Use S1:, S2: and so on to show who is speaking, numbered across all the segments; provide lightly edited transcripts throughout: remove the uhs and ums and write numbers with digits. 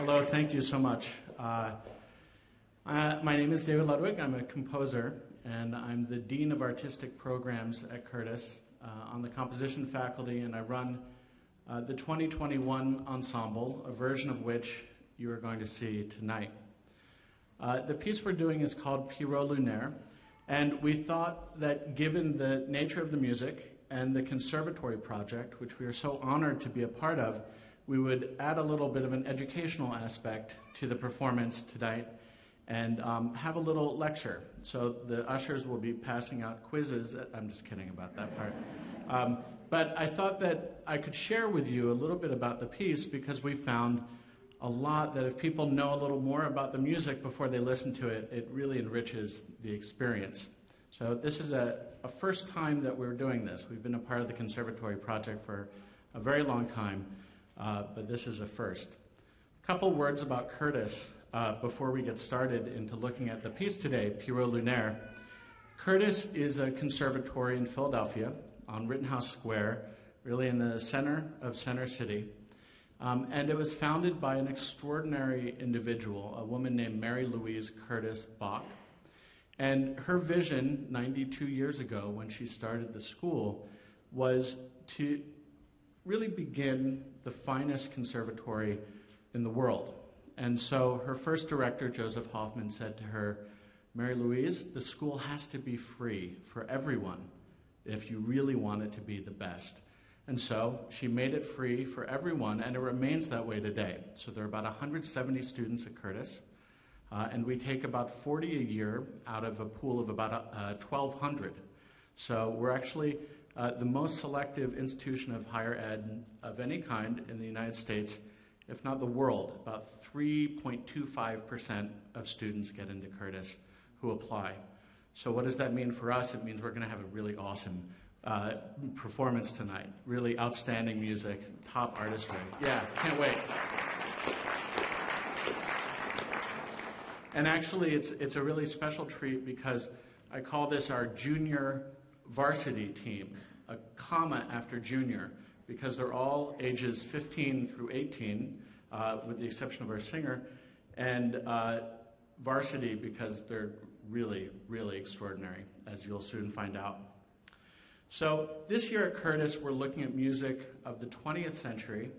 S1: Hello, thank you so much. My name is David Ludwig. I'm a composer, and I'm the Dean of Artistic Programs at Curtis on the composition faculty, and I run the 2021 Ensemble, a version of which you are going to see tonight. The piece we're doing is called Pierrot, Lunaire, and we thought that given the nature of the music and the conservatory project, which we are so honored to be a part of, we would add a little bit of an educational aspect to the performance tonight and have a little lecture. So the ushers will be passing out quizzes. I'm just kidding about that part. But I thought that I could share with you a little bit about the piece because we found a lot that if people know a little more about the music before they listen to it, it really enriches the experience. So this is a first time that we're doing this. We've been a part of the conservatory project for a very long time, but this is a first. A couple words about Curtis before we get started into looking at the piece today, Pierrot, Lunaire. Curtis is a conservatory in Philadelphia on Rittenhouse Square, really in the center of Center City. And it was founded by an extraordinary individual, a woman named Mary Louise Curtis Bach. And her vision 92 years ago when she started the school was to really begin the finest conservatory in the world. And so her first director, Joseph Hoffman, said to her, Mary Louise, the school has to be free for everyone if you really want it to be the best. And so she made it free for everyone, and it remains that way today. So there are about 170 students at Curtis, and we take about 40 a year out of a pool of about 1,200. So we're actually the most selective institution of higher ed of any kind in the United States, if not the world. About 3.25% of students get into Curtis who apply. So what does that mean for us? It means we're going to have a really awesome performance tonight. Really outstanding music, top artistry. Yeah, can't wait. And actually, it's a really special treat because I call this our junior varsity team, a comma after junior, because they're all ages 15 through 18, with the exception of our singer, and varsity because they're really, really extraordinary, as you'll soon find out. So this year at Curtis, we're looking at music of the 20th century,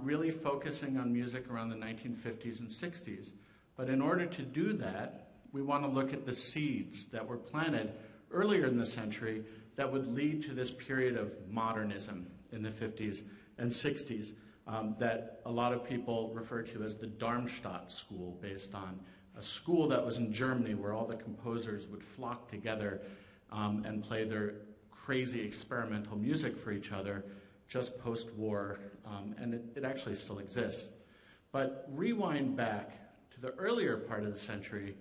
S1: really focusing on music around the 1950s and 60s. But in order to do that, we want to look at the seeds that were planted earlier in the century that would lead to this period of modernism in the 50s and 60s that a lot of people refer to as the Darmstadt School, based on a school that was in Germany where all the composers would flock together and play their crazy experimental music for each other just post-war, and it actually still exists. But rewind back to the earlier part of the century,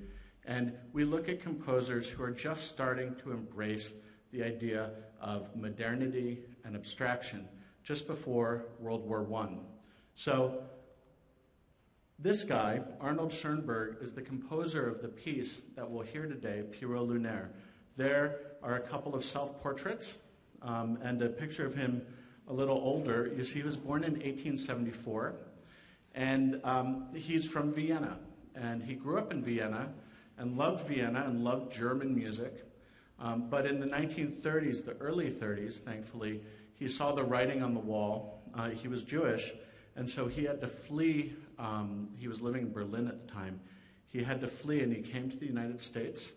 S1: and we look at composers who are just starting to embrace the idea of modernity and abstraction just before World War I. So this guy, Arnold Schoenberg, is the composer of the piece that we'll hear today, Pierrot, Lunaire. There are a couple of self-portraits and a picture of him a little older. You see, he was born in 1874, and he's from Vienna. And he grew up in Vienna and loved German music. But in the 1930s, the early 30s, thankfully, he saw the writing on the wall. He was Jewish, and so he had to flee. He was living in Berlin at the time. He had to flee, and he came to the United States.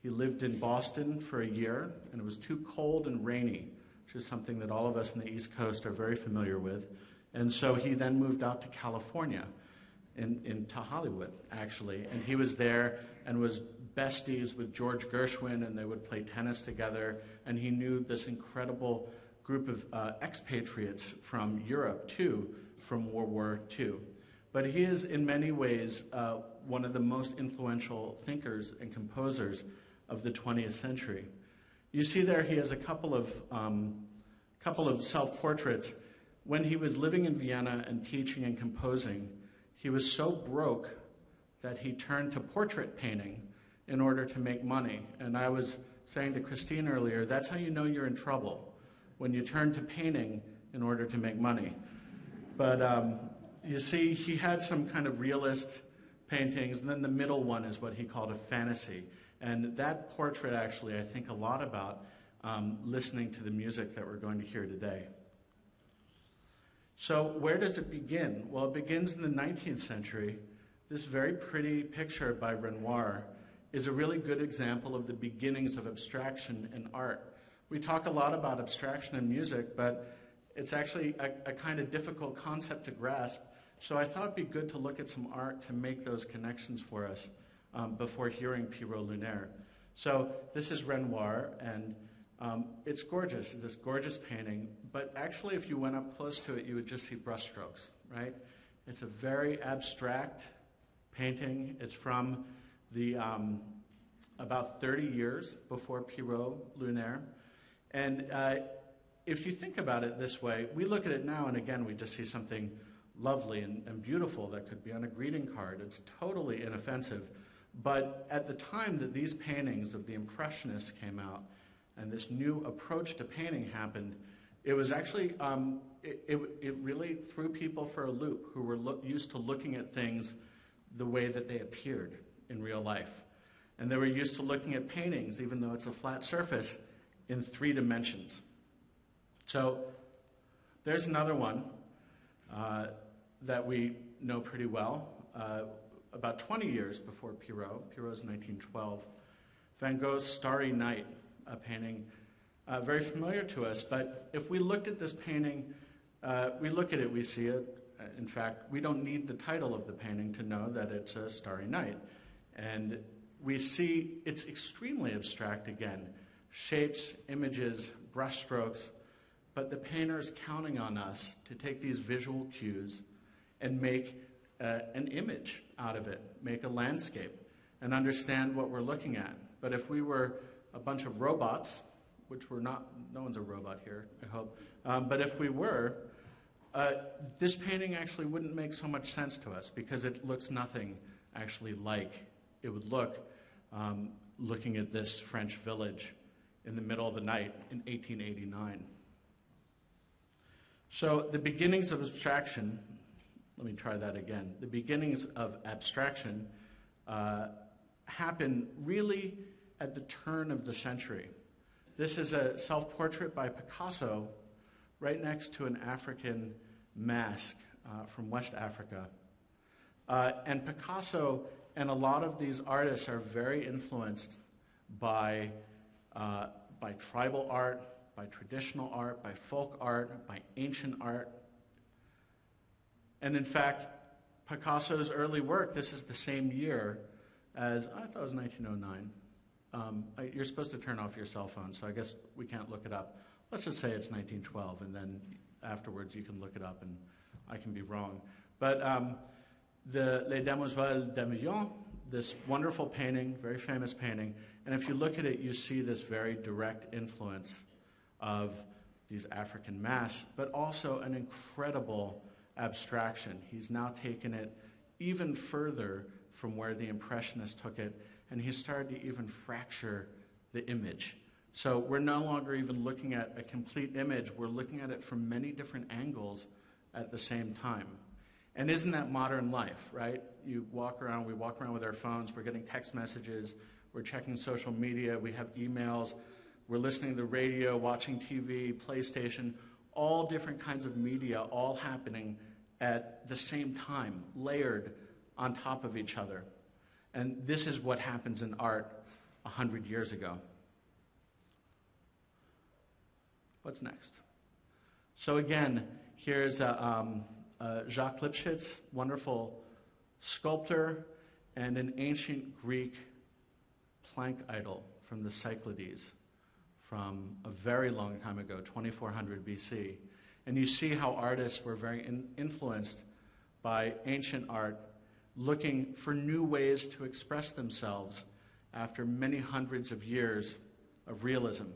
S1: He lived in Boston for a year, and it was too cold and rainy, which is something that all of us in the East Coast are very familiar with. And so he then moved out to California, into Hollywood, actually. And he was there and was besties with George Gershwin, and they would play tennis together. And he knew this incredible group of expatriates from Europe, too, from World War II. But he is, in many ways, one of the most influential thinkers and composers of the 20th century. You see there he has a couple of self-portraits. When he was living in Vienna and teaching and composing, he was so broke that he turned to portrait painting in order to make money. And I was saying to Christine earlier, that's how you know you're in trouble, when you turn to painting in order to make money. But you see, he had some kind of realist paintings, and then the middle one is what he called a fantasy. And that portrait actually, I think a lot about listening to the music that we're going to hear today. So where does it begin? Well, it begins in the 19th century. This very pretty picture by Renoir is a really good example of the beginnings of abstraction in art. We talk a lot about abstraction in music, but it's actually a kind of difficult concept to grasp. So I thought it'd be good to look at some art to make those connections for us before hearing Pierrot Lunaire. So this is Renoir, and it's gorgeous, this gorgeous painting. But actually, if you went up close to it, you would just see brushstrokes, right? It's a very abstract painting. It's from the about 30 years before Pierrot Lunaire. And if you think about it this way, we look at it now, and again, we just see something lovely and beautiful that could be on a greeting card. It's totally inoffensive. But at the time that these paintings of the Impressionists came out and this new approach to painting happened, it was actually, it really threw people for a loop who were used to looking at things the way that they appeared in real life. And they were used to looking at paintings, even though it's a flat surface, in 3 dimensions. So there's another one that we know pretty well. About 20 years before Pierrot. Pierrot's 1912. Van Gogh's Starry Night, a painting very familiar to us. But if we looked at this painting, we look at it, we see it. In fact, we don't need the title of the painting to know that it's a starry night. And we see it's extremely abstract again. Shapes, images, brushstrokes. But the painter is counting on us to take these visual cues and make an image out of it, make a landscape, and understand what we're looking at. But if we were a bunch of robots, which we're not, no one's a robot here, I hope, but if we were, this painting actually wouldn't make so much sense to us because it looks nothing actually like it would look looking at this French village in the middle of the night in 1889. So the beginnings of abstraction, let me try that again. The beginnings of abstraction happen really at the turn of the century. This is a self-portrait by Picasso right next to an African mask from West Africa. And Picasso and a lot of these artists are very influenced by tribal art, by traditional art, by folk art, by ancient art. And in fact, Picasso's early work, this is the same year as, I thought it was 1909. You're supposed to turn off your cell phone, so I guess we can't look it up. Let's just say it's 1912, and then afterwards you can look it up, and I can be wrong. But the Les Demoiselles d'Amiens, this wonderful painting, very famous painting, and if you look at it, you see this very direct influence of these African masks, but also an incredible abstraction. He's now taken it even further from where the Impressionists took it, and he started to even fracture the image. So we're no longer even looking at a complete image, we're looking at it from many different angles at the same time. And isn't that modern life, right? We walk around with our phones, we're getting text messages, we're checking social media, we have emails, we're listening to the radio, watching TV, PlayStation, all different kinds of media, all happening at the same time, layered on top of each other. And this is what happens in art 100 years ago. What's next? So again, here's Jacques Lipchitz, wonderful sculptor, and an ancient Greek plank idol from the Cyclades from a very long time ago, 2400 BC. And you see how artists were very influenced by ancient art, looking for new ways to express themselves after many hundreds of years of realism.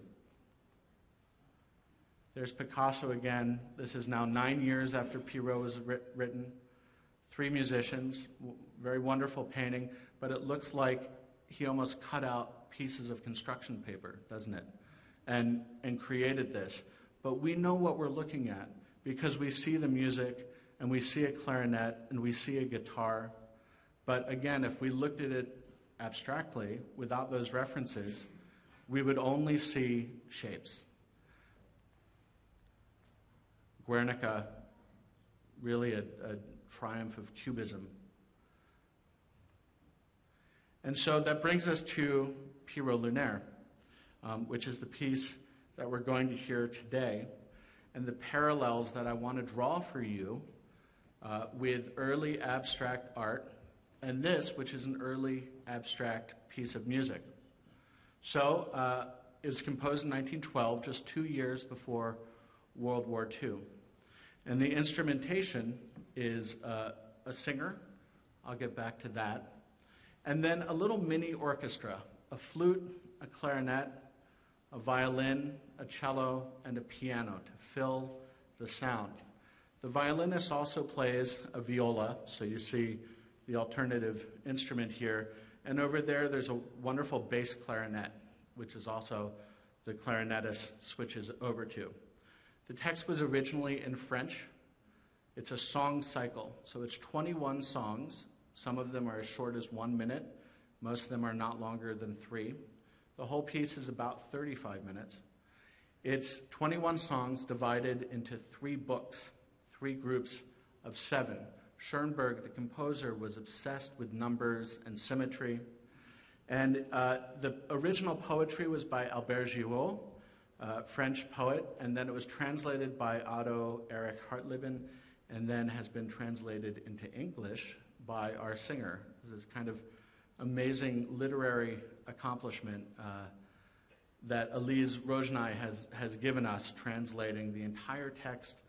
S1: There's Picasso again. This is now 9 years after Pierrot was written. 3 musicians, very wonderful painting, but it looks like he almost cut out pieces of construction paper, doesn't it? And created this. But we know what we're looking at because we see the music and we see a clarinet, and we see a guitar. But again, if we looked at it abstractly, without those references, we would only see shapes. Guernica, really a triumph of Cubism. And so that brings us to Pierrot Lunaire, which is the piece that we're going to hear today, and the parallels that I want to draw for you with early abstract art, and this, which is an early abstract piece of music. So it was composed in 1912, just 2 years before World War II. And the instrumentation is a singer. I'll get back to that. And then a little mini orchestra, a flute, a clarinet, a violin, a cello, and a piano to fill the sound. The violinist also plays a viola, so you see the alternative instrument here. And over there, there's a wonderful bass clarinet, which is also the clarinetist switches over to. The text was originally in French. It's a song cycle, so it's 21 songs. Some of them are as short as 1 minute. Most of them are not longer than 3. The whole piece is about 35 minutes. It's 21 songs divided into 3 books, 3 groups of 7. Schoenberg, the composer, was obsessed with numbers and symmetry. And the original poetry was by Albert Giraud, French poet, and then it was translated by Otto Erich Hartleben, and then has been translated into English by our singer. This is kind of amazing literary accomplishment that Elise Rogenay has given us, translating the entire text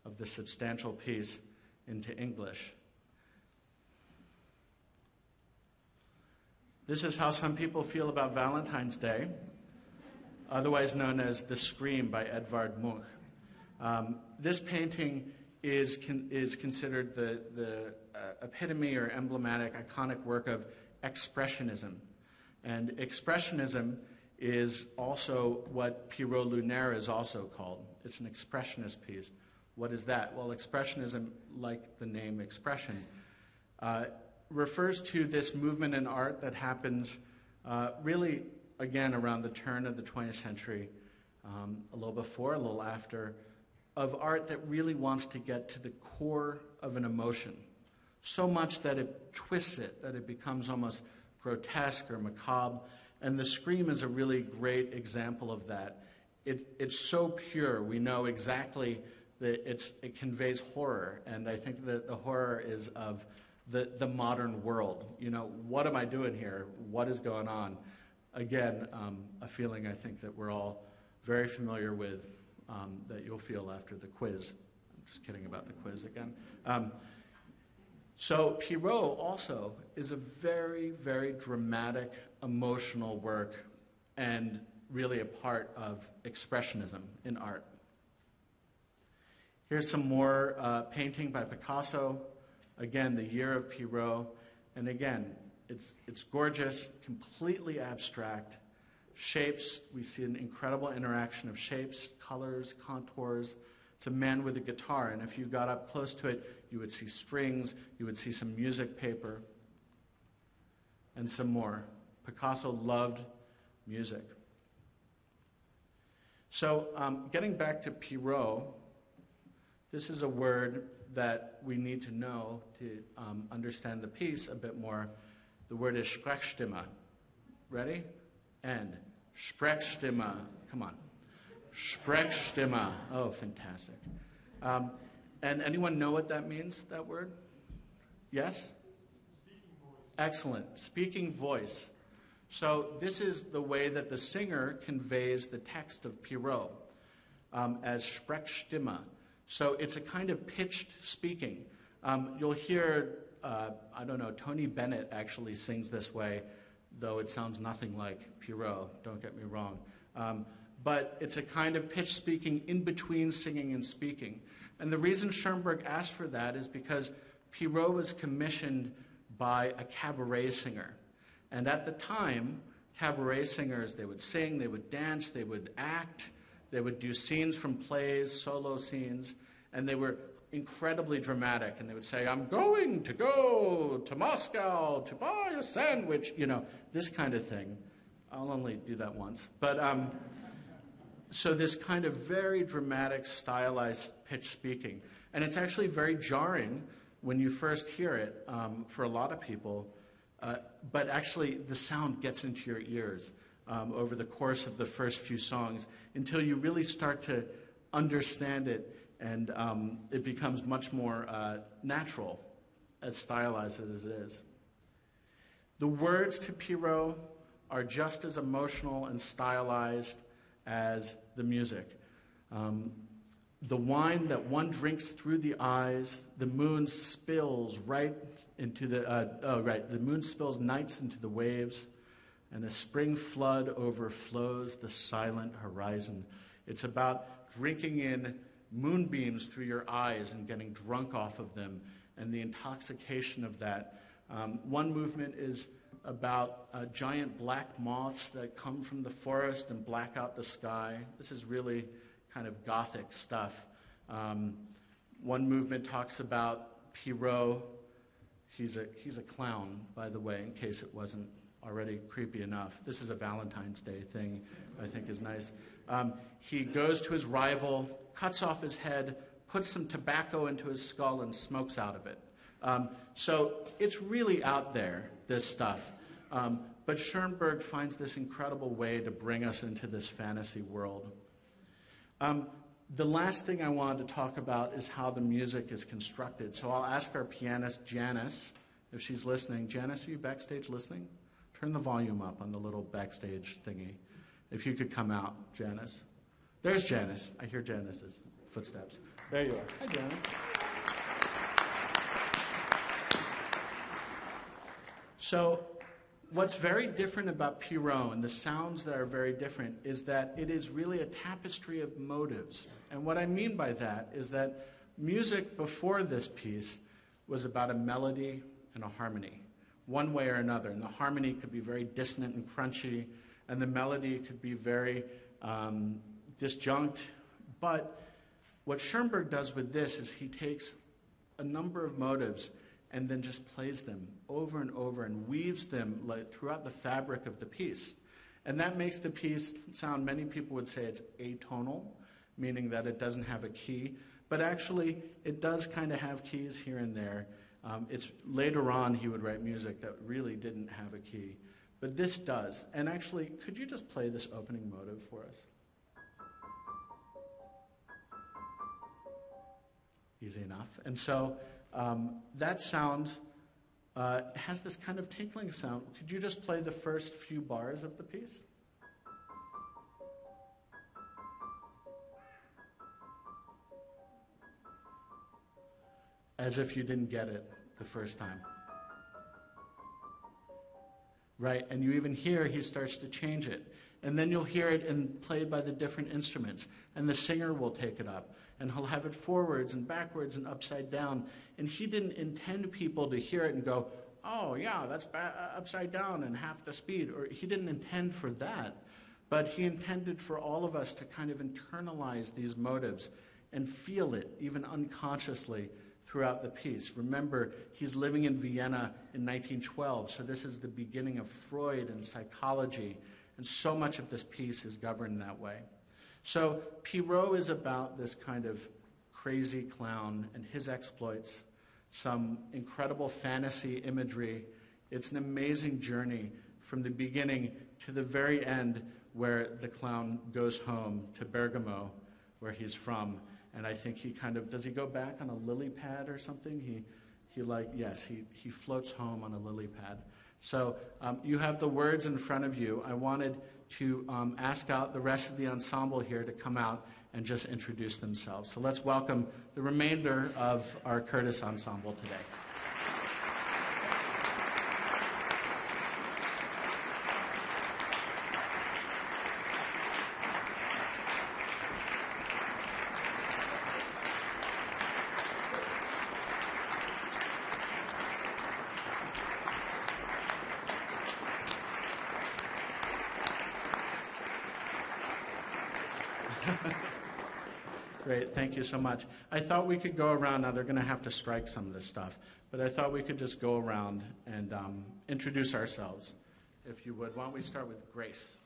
S1: of the substantial piece into English. This is how some people feel about Valentine's Day, otherwise known as The Scream by Edvard Munch. This painting is considered the epitome or emblematic, iconic work of Expressionism. And Expressionism is also what Pierrot Lunaire is also called. It's an expressionist piece. What is that? Well, Expressionism, like the name expression, refers to this movement in art that happens really, again, around the turn of the 20th century, a little before, a little after, of art that really wants to get to the core of an emotion, so much that it twists it, that it becomes almost grotesque or macabre. And The Scream is a really great example of that. It's so pure. We know exactly that it conveys horror, and I think that the horror is of the modern world. You know, what am I doing here? What is going on? Again, a feeling I think that we're all very familiar with, that you'll feel after the quiz. I'm just kidding about the quiz again. So Pierrot also is a very, very dramatic, emotional work, and really a part of Expressionism in art. Here's some more painting by Picasso. Again, the year of Pierrot. And again, it's gorgeous, completely abstract. Shapes, we see an incredible interaction of shapes, colors, contours. It's a man with a guitar, and if you got up close to it, you would see strings, you would see some music paper, and some more. Picasso loved music. So getting back to Pierrot, this is a word that we need to know to understand the piece a bit more. The word is Sprechstimme. Ready? And Sprechstimme. Come on. Sprechstimme. Oh, fantastic. And anyone know what that means, that word? Yes?
S2: Speaking voice.
S1: Excellent. Speaking voice. So this is the way that the singer conveys the text of Pierrot as Sprechstimme. So it's a kind of pitched speaking. You'll hear, Tony Bennett actually sings this way, though it sounds nothing like Pierrot, don't get me wrong. But it's a kind of pitched speaking in between singing and speaking. And the reason Schoenberg asked for that is because Pierrot was commissioned by a cabaret singer. And at the time, cabaret singers, they would sing, they would dance, they would act, they would do scenes from plays, solo scenes, and they were incredibly dramatic, and they would say, I'm going to go to Moscow to buy a sandwich, this kind of thing. I'll only do that once. But so this kind of very dramatic, stylized pitch speaking. And it's actually very jarring when you first hear it for a lot of people. But actually, the sound gets into your ears over the course of the first few songs until you really start to understand it, and it becomes much more natural, as stylized as it is. The words to Pierrot are just as emotional and stylized as the music. The wine that one drinks through the eyes, the moon spills the moon spills nights into the waves, and a spring flood overflows the silent horizon. It's about drinking in moonbeams through your eyes and getting drunk off of them, and the intoxication of that. One movement is about giant black moths that come from the forest and black out the sky. This is really kind of Gothic stuff. One movement talks about Pierrot. He's a clown, by the way, in case it wasn't already creepy enough. This is a Valentine's Day thing I think is nice. He goes to his rival, cuts off his head, puts some tobacco into his skull, and smokes out of it. So it's really out there, this stuff. But Schoenberg finds this incredible way to bring us into this fantasy world. The last thing I wanted to talk about is how the music is constructed. So I'll ask our pianist, Janice, if she's listening. Janice, are you backstage listening? Turn the volume up on the little backstage thingy. If you could come out, Janice. There's Janice. I hear Janice's footsteps. There you are. Hi, Janice. So what's very different about Pierrot, and the sounds that are very different, is that it is really a tapestry of motives. And what I mean by that is that music before this piece was about a melody and a harmony, one way or another. And the harmony could be very dissonant and crunchy, and the melody could be very disjunct. But what Schoenberg does with this is he takes a number of motives and then just plays them over and over and weaves them throughout the fabric of the piece. And that makes the piece sound, many people would say it's atonal, meaning that it doesn't have a key. But actually, it does kind of have keys here and there. It's later on he would write music that really didn't have a key. But this does. And actually, could you just play this opening motive for us? Easy enough. And so that sound has this kind of tinkling sound. Could you just play the first few bars of the piece? As if you didn't get it the first time. Right, and you even hear he starts to change it. And then you'll hear it played by the different instruments. And the singer will take it up. And he'll have it forwards and backwards and upside down. And he didn't intend people to hear it and go, oh, yeah, that's upside down and half the speed. Or he didn't intend for that. But he intended for all of us to kind of internalize these motives and feel it, even unconsciously, throughout the piece. Remember, he's living in Vienna in 1912, so this is the beginning of Freud and psychology, and so much of this piece is governed that way. So Pierrot is about this kind of crazy clown and his exploits, some incredible fantasy imagery. It's an amazing journey from the beginning to the very end, where the clown goes home to Bergamo, where he's from. And I think he kind of, does he go back on a lily pad or something? He floats home on a lily pad. So you have the words in front of you. I wanted to ask out the rest of the ensemble here to come out and just introduce themselves. So let's welcome the remainder of our Curtis Ensemble today. Great, thank you so much. I thought we could go around, now they're going to have to strike some of this stuff, but I thought we could just go around and introduce ourselves, if you would. Why don't we start with Grace?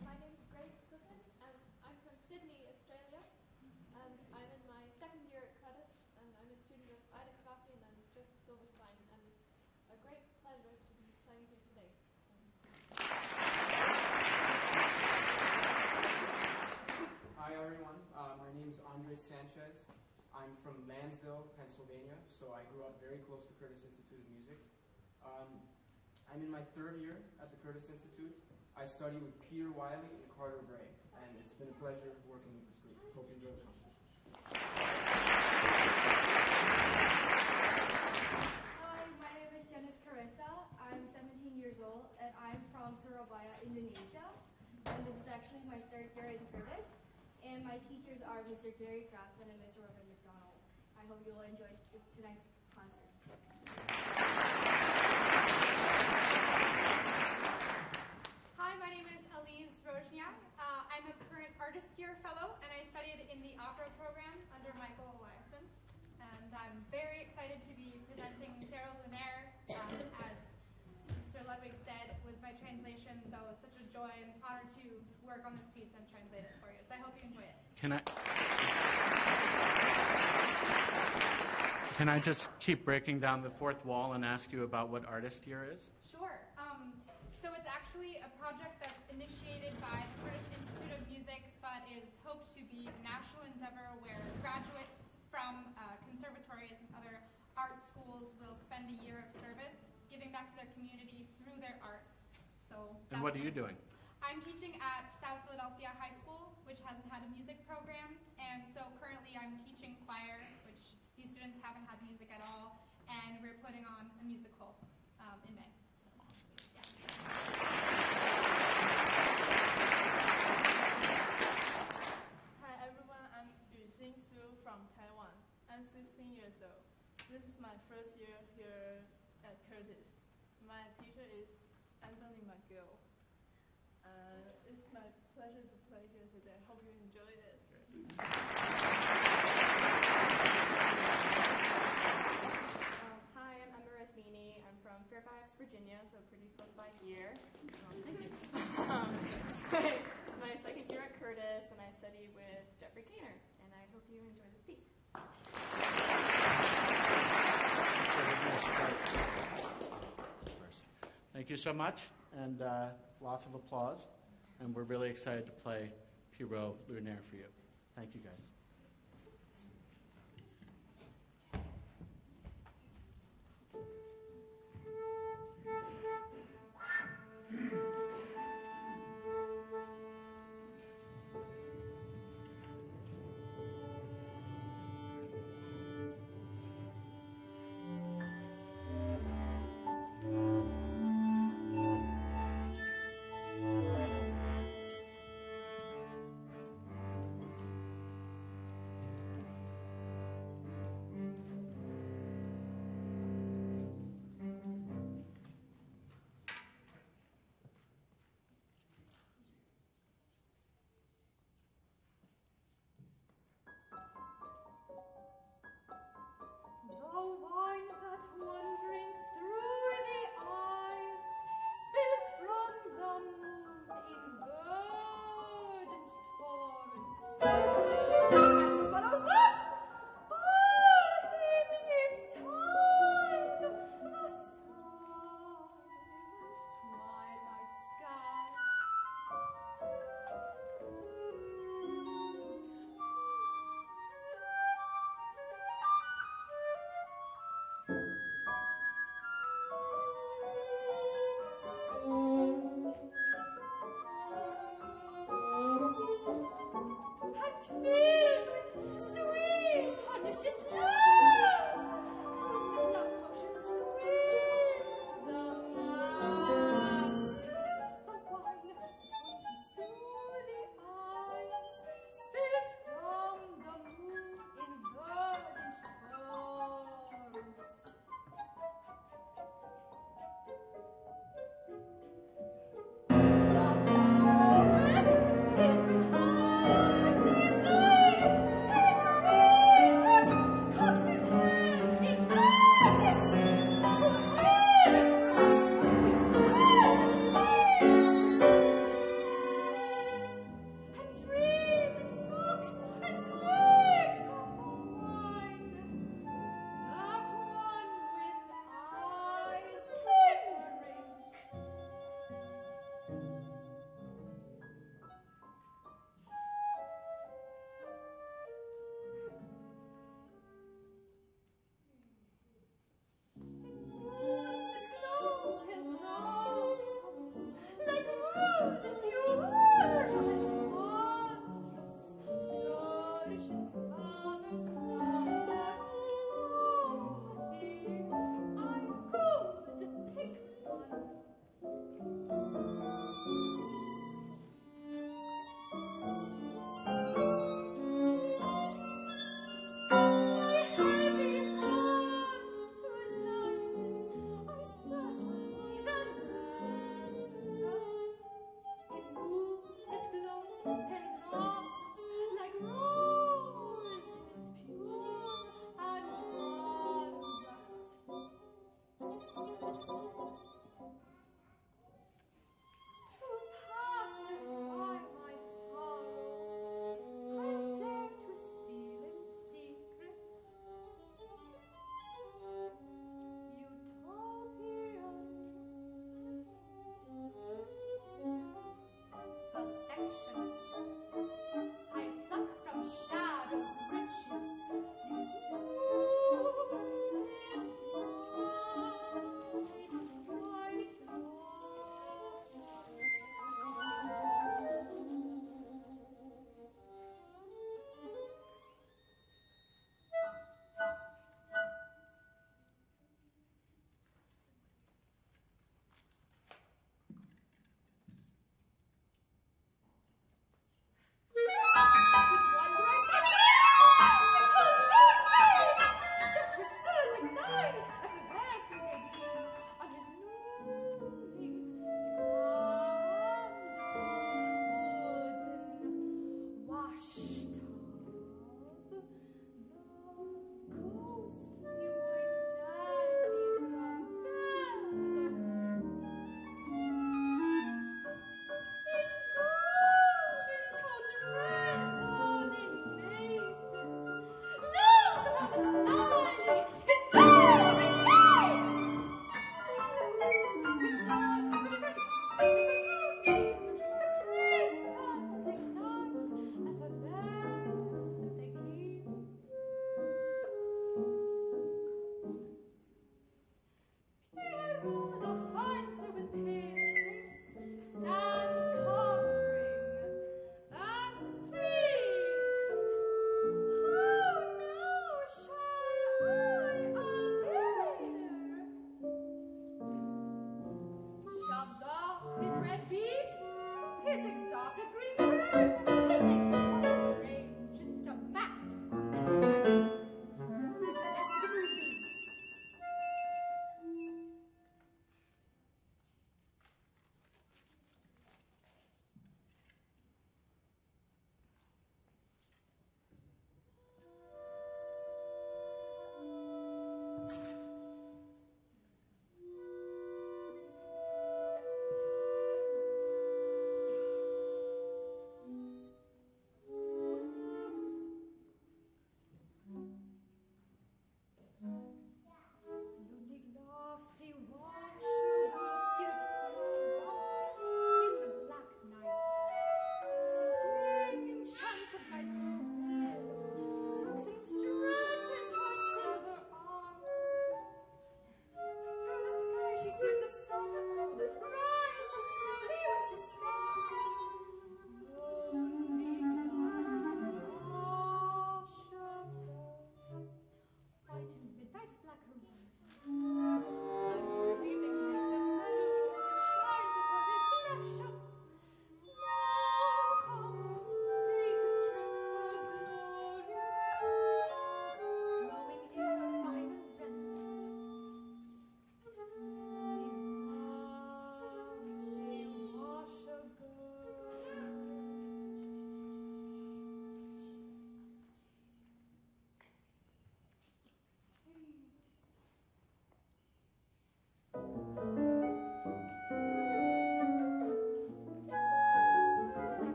S2: My name is Grace Cookman, and I'm from Sydney, Australia, and I'm in my second year at Curtis, and I'm a student of Ida Kavafian and Joseph Silverstein, and it's a great pleasure to be playing here today.
S3: Hi everyone, my name is Andres Sanchez. I'm from Lansdale, Pennsylvania, so I grew up very close to Curtis Institute of Music. I'm in my third year at the Curtis Institute. I study with Peter Wiley and Carter Gray, and it's been a pleasure working with this group. Hope you enjoy the concert.
S4: Hi, my name is Janice Caressa. I'm 17 years old, and I'm from Surabaya, Indonesia. And this is actually my third year in Curtis. And my teachers are Mr. Gary Kraft and Mr. Robert McDonald. I hope you'll enjoy tonight's concert.
S5: Hi, my name is Elise Rojnia. I'm a current Artist Year Fellow, and I studied in the opera program under Michael Eliason. And I'm very excited to be presenting Pierrot, Lunaire. As Mr. Ludwig said, was my translation, so it's such a joy and honor to work on this piece and translate it for you. So I hope you enjoy it.
S1: Can I just keep breaking down the fourth wall and ask you about what Artist Year is?
S5: Sure. So it's actually a project that's initiated by the Curtis Institute of Music, but is hoped to be a national endeavor where graduates from conservatories and other art schools will spend a year of service giving back to their community through their art. So.
S1: And what are you doing?
S5: I'm teaching at South Philadelphia High School, which hasn't had a music program, and so currently I'm teaching choir, which these students haven't had music at all, and we're putting on a musical in May. So,
S1: awesome.
S5: Yeah.
S6: Hi everyone, I'm Yuxing Su from Taiwan. I'm 16 years old. This is my first year here at Curtis. My teacher is Anthony McGill. It's my pleasure to play here today. Hope you enjoyed it.
S7: Hi, I'm Emma Resmini. I'm from Fairfax, Virginia, so pretty close by here. It's my second year at Curtis, and I study with Jeffrey Kainer, and I hope you enjoy this piece.
S1: Thank you so much, and lots of applause. And we're really excited to play Pierrot, Lunaire for you. Thank you, guys.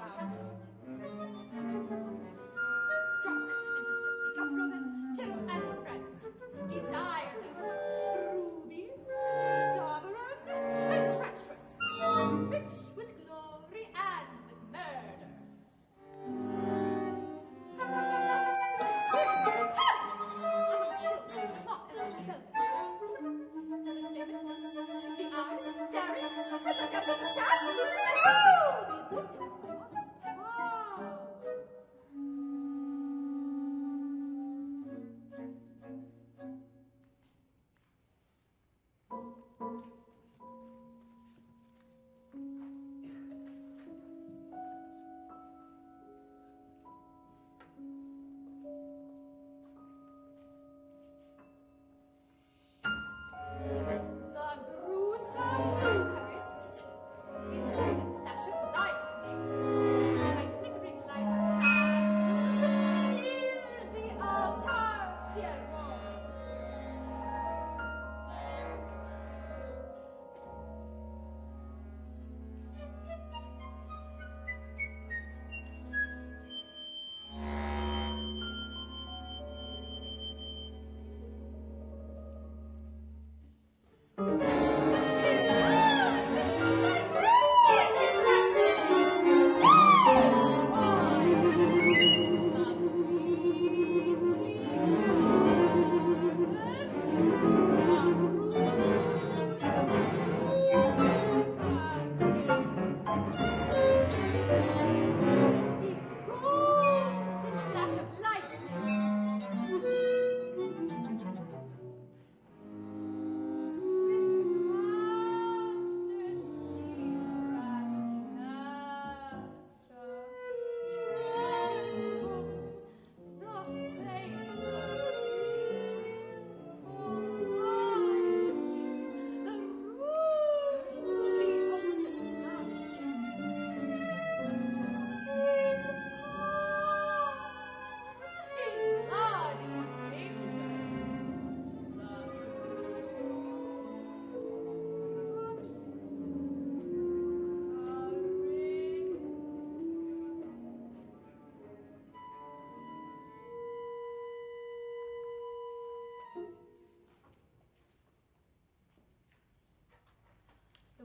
S5: proud. Drunk and just to seek after them, Pierrot and his friends desire them. Rubies, sovereign, and treacherous, rich with glory and with murder. The eyes staring at the devil's chest.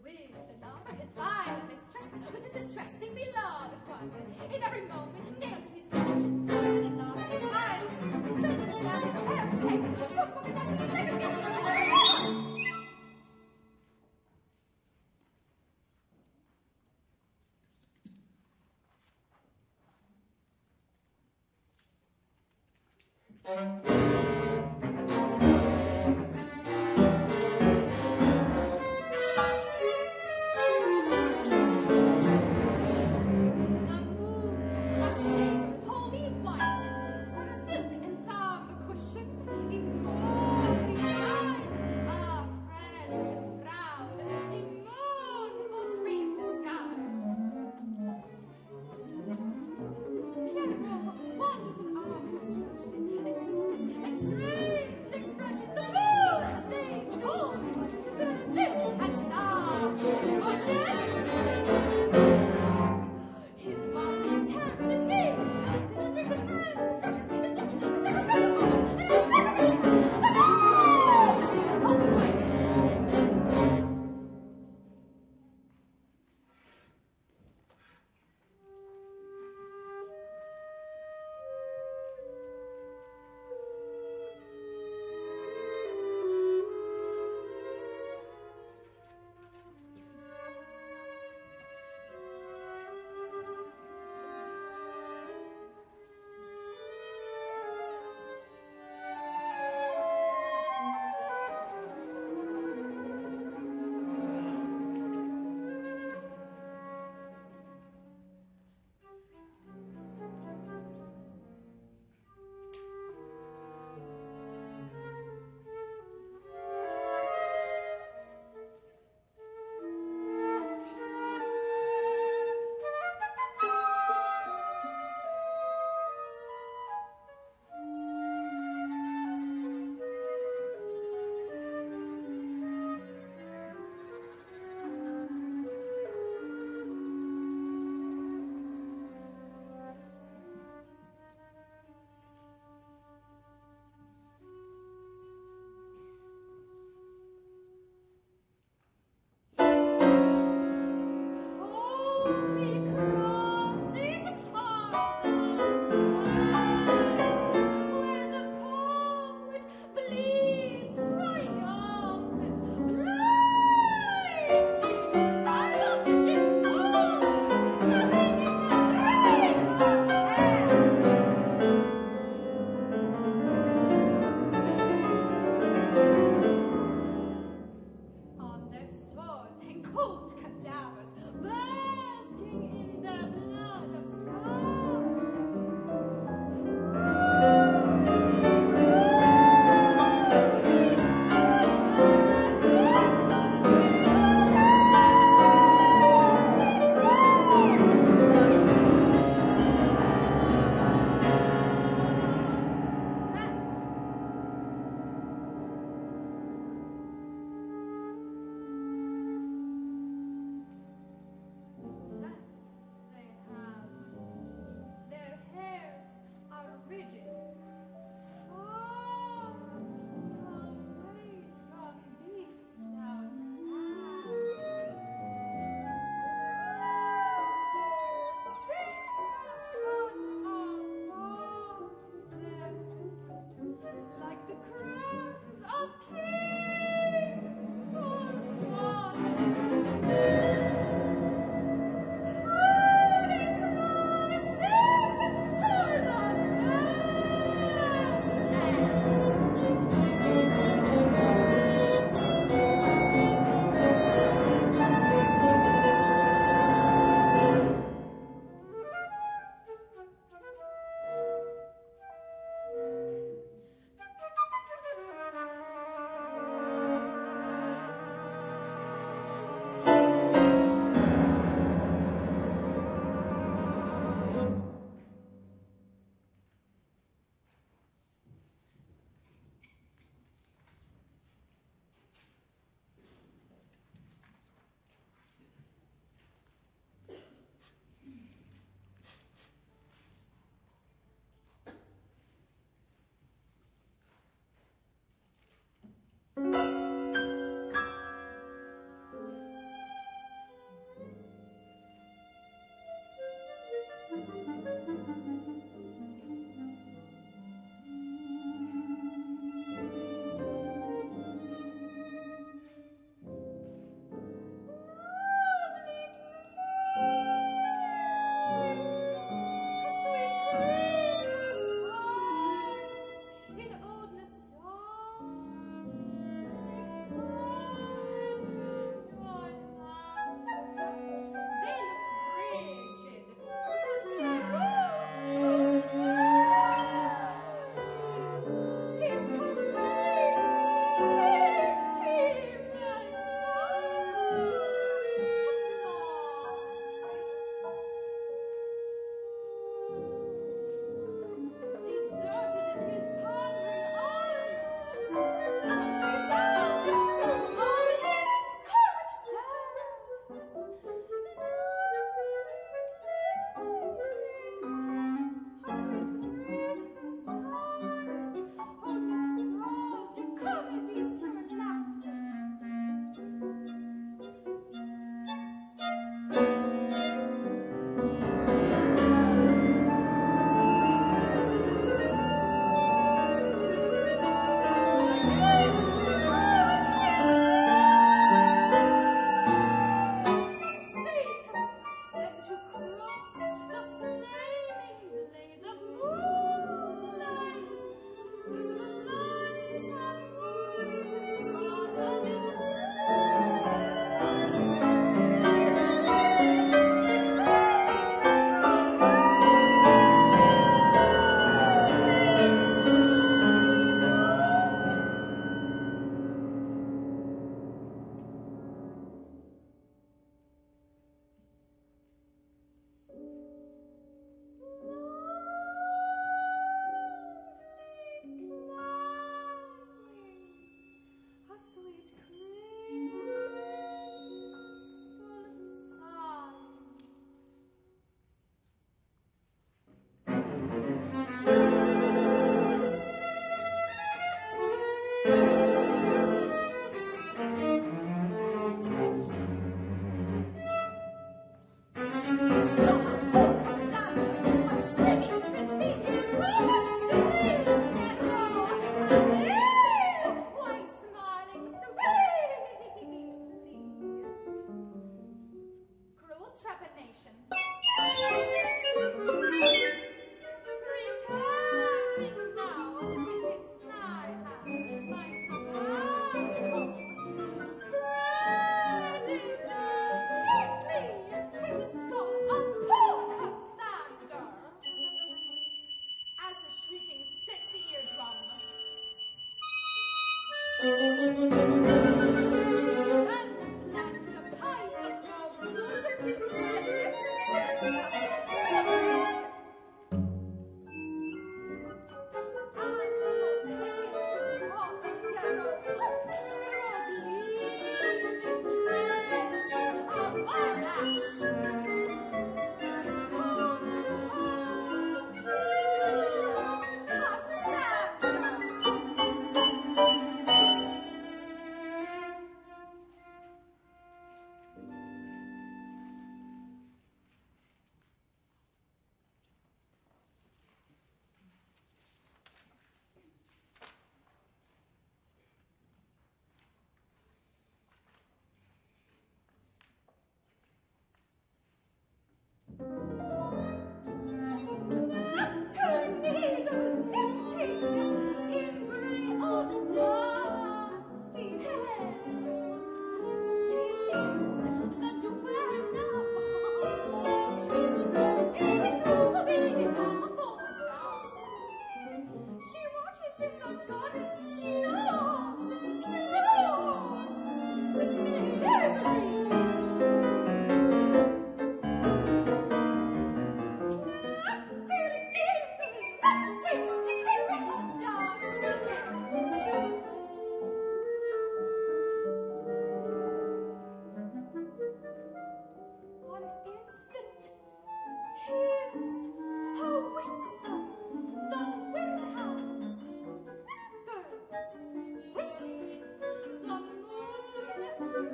S5: The lover is vile mistress, with his distressing beloved one. In every moment nailed to his conscience, the lover is vile mistress, his love is heretic, talks about the nothing and never gets and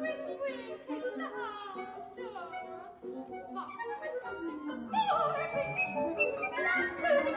S5: Box with the small thing, to the